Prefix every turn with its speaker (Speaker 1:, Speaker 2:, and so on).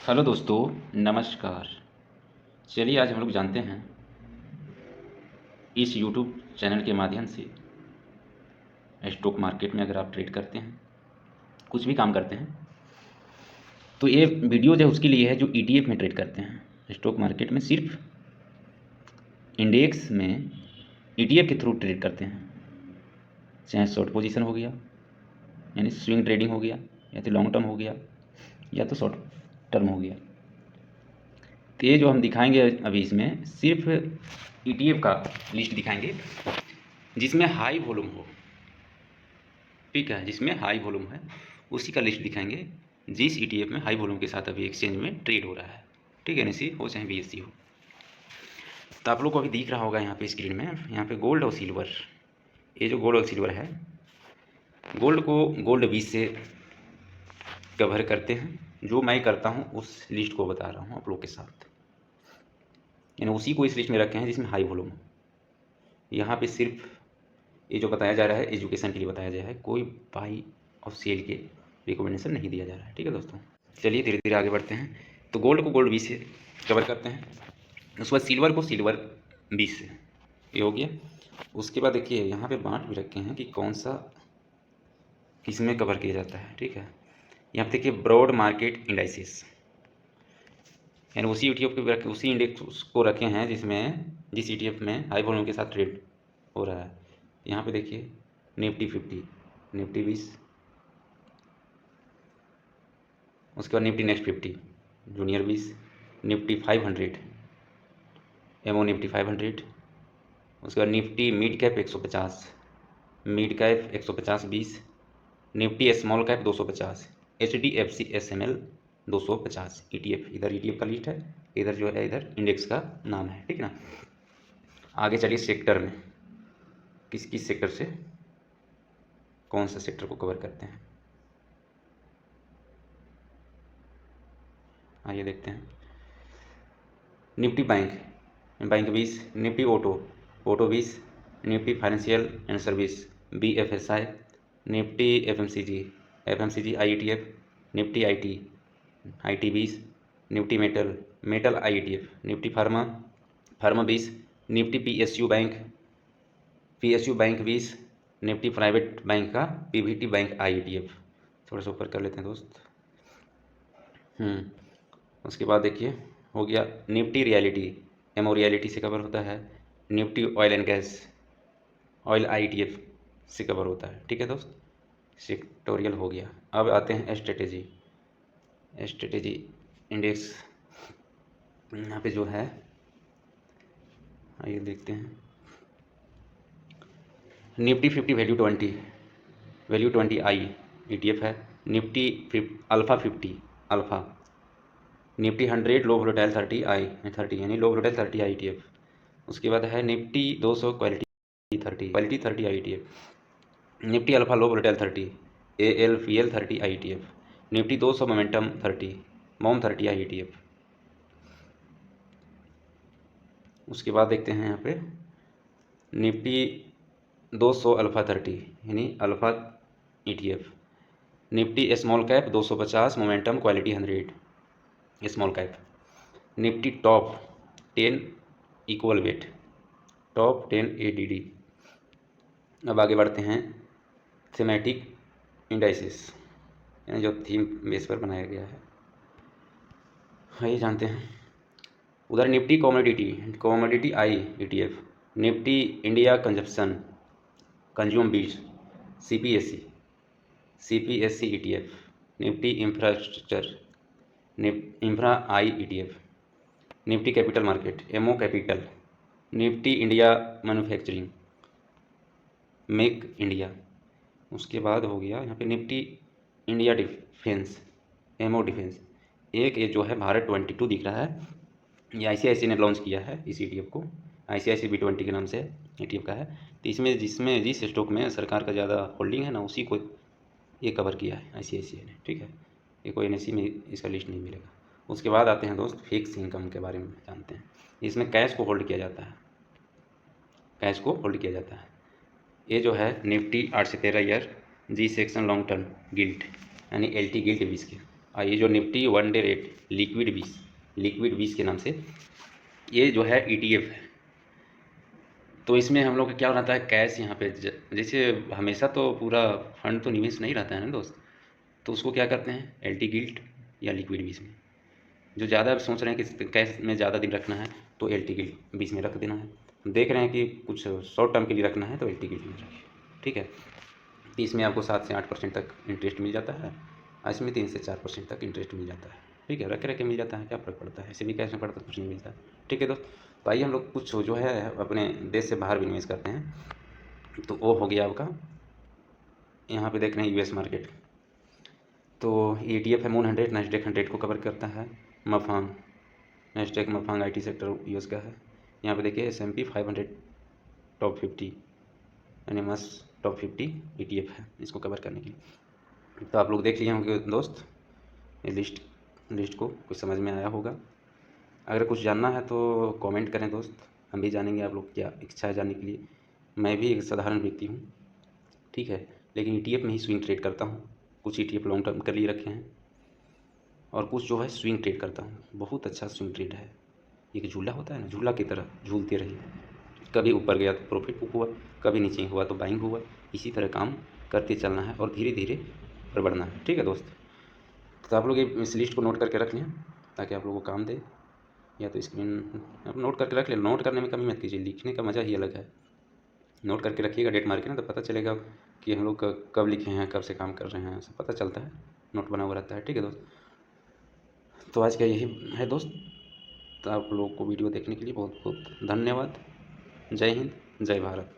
Speaker 1: Hello दोस्तों, नमस्कार। चलिए आज हम लोग जानते हैं इस यूट्यूब चैनल के माध्यम से स्टॉक मार्केट में अगर आप ट्रेड करते हैं, कुछ भी काम करते हैं, तो ये वीडियो जो है उसके लिए है जो ईटीएफ में ट्रेड करते हैं। स्टॉक मार्केट में सिर्फ इंडेक्स में ईटीएफ के थ्रू ट्रेड करते हैं, चाहे शॉर्ट पोजीशन हो गया यानी स्विंग ट्रेडिंग हो गया, या तो लॉन्ग टर्म हो गया, या तो शॉर्ट टर्म हो गया। तो ये जो हम दिखाएंगे अभी इसमें सिर्फ ईटीएफ का लिस्ट दिखाएंगे जिसमें हाई वॉल्यूम हो, ठीक है, जिसमें हाई वॉल्यूम है उसी का लिस्ट दिखाएंगे, जिस ईटीएफ में हाई वॉल्यूम के साथ अभी एक्सचेंज में ट्रेड हो रहा है, ठीक है, एनएससी हो चाहे बीएससी हो। तो आप लोग को अभी दिख रहा होगा यहाँ पे स्क्रीन में, यहाँ पे गोल्ड और सिल्वर, ये जो गोल्ड और सिल्वर है, गोल्ड को गोल्ड 20 से कवर करते हैं। जो मैं करता हूँ उस लिस्ट को बता रहा हूँ आप लोग के साथ, यानी उसी को इस लिस्ट में रखे हैं जिसमें हाई वॉल्यूम। यहाँ पे सिर्फ ये जो बताया जा रहा है एजुकेशन के लिए बताया जा रहा है, कोई बाई और सेल के रिकमेंडेशन नहीं दिया जा रहा है, ठीक है दोस्तों। चलिए धीरे धीरे आगे बढ़ते हैं। तो गोल्ड को गोल्ड 20 से कवर करते हैं, उसके बाद सिल्वर को सिल्वर 20 से, ये हो गया। उसके बाद देखिए यहाँ पे बांट भी रखे हैं कि कौन सा किस में कवर किया जाता है, ठीक है। यहाँ पे देखिए ब्रॉड मार्केट इंडाइसिस, यानी उसी ईटीएफ को रखे, उसी इंडेक्स को रखे हैं जिस ईटीएफ में हाई वॉल्यूम के साथ ट्रेड हो रहा है। यहाँ पे देखिए निफ्टी 50, निफ्टी 20, उसके बाद Nifty next 50, junior 20, Nifty 500, MO Nifty 500, उसके बाद Nifty mid cap 150, mid cap 150 20, Nifty small cap 250, HDFC SML 250। ETF, इधर ईटीएफ का लिस्ट है, इधर जो है इधर इंडेक्स का नाम है, ठीक है ना। आगे चलिए सेक्टर में, किस किस सेक्टर से कौन सा सेक्टर को कवर करते हैं, आइए देखते हैं। Nifty bank, bank 20, Nifty auto, auto 20, Nifty financial and service BFSI, Nifty FMCG, FMCG IETF, Nifty IT 20, Nifty metal, metal IETF, Nifty pharma, pharma 20, Nifty PSU bank 20, Nifty private bank का PVT bank IETF। थोड़ा सा ऊपर कर लेते हैं दोस्त। उसके बाद देखिए हो गया निफ्टी रियलिटी, एमओ रियलिटी से कवर होता है। Nifty oil and gas, oil IETF से कवर होता है, ठीक है दोस्त। सेक्टोरियल हो गया। अब आते हैं स्ट्रेटेजी, स्ट्रेटेजी इंडेक्स, यहाँ पे जो है आइए देखते हैं। निफ्टी 50 वैल्यू 20 आई ETF है। Nifty alpha 50 alpha, Nifty 100 low volatile 30 यानी लो वोलेटाइल 30 IETF। उसके बाद है Nifty 200 quality 30 IETF। Nifty alpha low volatile 30 ALPL 30 IETF। Nifty 200 momentum 30 mom 30 IETF। उसके बाद देखते हैं यहाँ पे निफ्टी 200 अल्फ़ा 30 यानी alpha ETF। Nifty small cap 250 momentum quality 100 small cap. Nifty top 10 equal weight, top 10 ADD। अब आगे बढ़ते हैं थीमेटिक इंडाइसिस, यानी जो थीम बेस पर बनाया गया है, आइए जानते हैं। उधर Nifty commodity I ETF, Nifty India consume bees CPSC ETF, Nifty infrastructure infra I ETF, Nifty capital market MO capital, Nifty India manufacturing make India. उसके बाद हो गया यहाँ पे Nifty India defence MO defence. एक ये जो है भारत 22 दिख रहा है, ये ICICI ने लॉन्च किया है इस ETF को, ICICI B20 के नाम से ETF का है। तो इसमें जिस स्टॉक में सरकार का ज़्यादा होल्डिंग है ना, उसी को ये कवर किया है ICICI ने, ठीक है। ये कोई NSE में इसका लिस्ट नहीं मिलेगा। उसके बाद आते हैं दोस्त फिक्स इनकम के बारे में जानते हैं। इसमें कैश को होल्ड किया जाता है, कैश को होल्ड किया जाता है। ये जो है निफ्टी 8 से 13 year G section long term guilt यानी LT गिल्ट 20 के ये जो निफ्टी 1 डे रेट लिक्विड 20 के नाम से ये जो है ETF है। तो इसमें हम लोग का क्या रहता है, कैश यहाँ पे जैसे हमेशा तो पूरा फंड तो निवेश नहीं रहता है ना दोस्त, तो उसको क्या करते हैं LT गिल्ट या लिक्विड 20 में। जो ज़्यादा सोच रहे हैं कि कैश में ज़्यादा दिन रखना है तो LT गिल्ट 20 में रख देना है। देख रहे हैं कि कुछ शॉर्ट टर्म के लिए रखना है तो LT गिल्ट में रखिए, ठीक है। तो इसमें आपको 7 से 8% तक इंटरेस्ट मिल जाता है, इसमें 3 से 4% तक इंटरेस्ट मिल जाता है, ठीक है। रख के मिल जाता है, क्या फ़र्क पड़ता है, ऐसे भी कैश में पड़ता है कुछ नहीं मिलता, ठीक है दोस्त। तो आइए हम लोग कुछ जो है अपने देश से बाहर भी निवेश करते हैं। तो वो हो गया आपका, यहाँ पे देख रहे हैं US मार्केट। तो ETF है मून 100, नैस्डैक 100 को कवर करता है। मफांग, नैस्डैक मफांग IT सेक्टर US का है। यहाँ पे देखिए S&P 500 टॉप 50 यानी मस्ट टॉप 50 ETF है इसको कवर करने के लिए। तो आप लोग देख लिए होंगे दोस्त ये लिस्ट को, कुछ समझ में आया होगा। अगर कुछ जानना है तो कमेंट करें दोस्त, हम भी जानेंगे आप लोग क्या इच्छा है जानने के लिए। मैं भी एक साधारण व्यक्ति हूँ, ठीक है, लेकिन ETF में ही स्विंग ट्रेड करता हूँ। कुछ ETF लॉन्ग टर्म कर लिए रखे हैं और कुछ जो है स्विंग ट्रेड करता हूँ। बहुत अच्छा स्विंग ट्रेड है, एक झूला होता है ना, झूला की तरह झूलते रहिए। कभी ऊपर गया तो प्रॉफिट बुक हुआ, कभी नीचे हुआ तो बाइंग हुआ। इसी तरह काम करते चलना है और धीरे धीरे ऊपर बढ़ना है, ठीक है दोस्त। तो आप लोग ये इस लिस्ट को नोट करके रख लें ताकि आप लोगों को काम दे, या तो स्क्रीन आप नोट करके रख लें। नोट करने में कमी मत कीजिए, लिखने का मज़ा ही अलग है। नोट करके रखिएगा डेट मार के ना, तो पता चलेगा कि हम लोग कब लिखे हैं, कब से काम कर रहे हैं, सब पता चलता है, नोट बना हुआ रहता है, ठीक है दोस्त। तो आज का यही है दोस्त। तो आप लोगों को वीडियो देखने के लिए बहुत बहुत धन्यवाद। जय हिंद, जय भारत।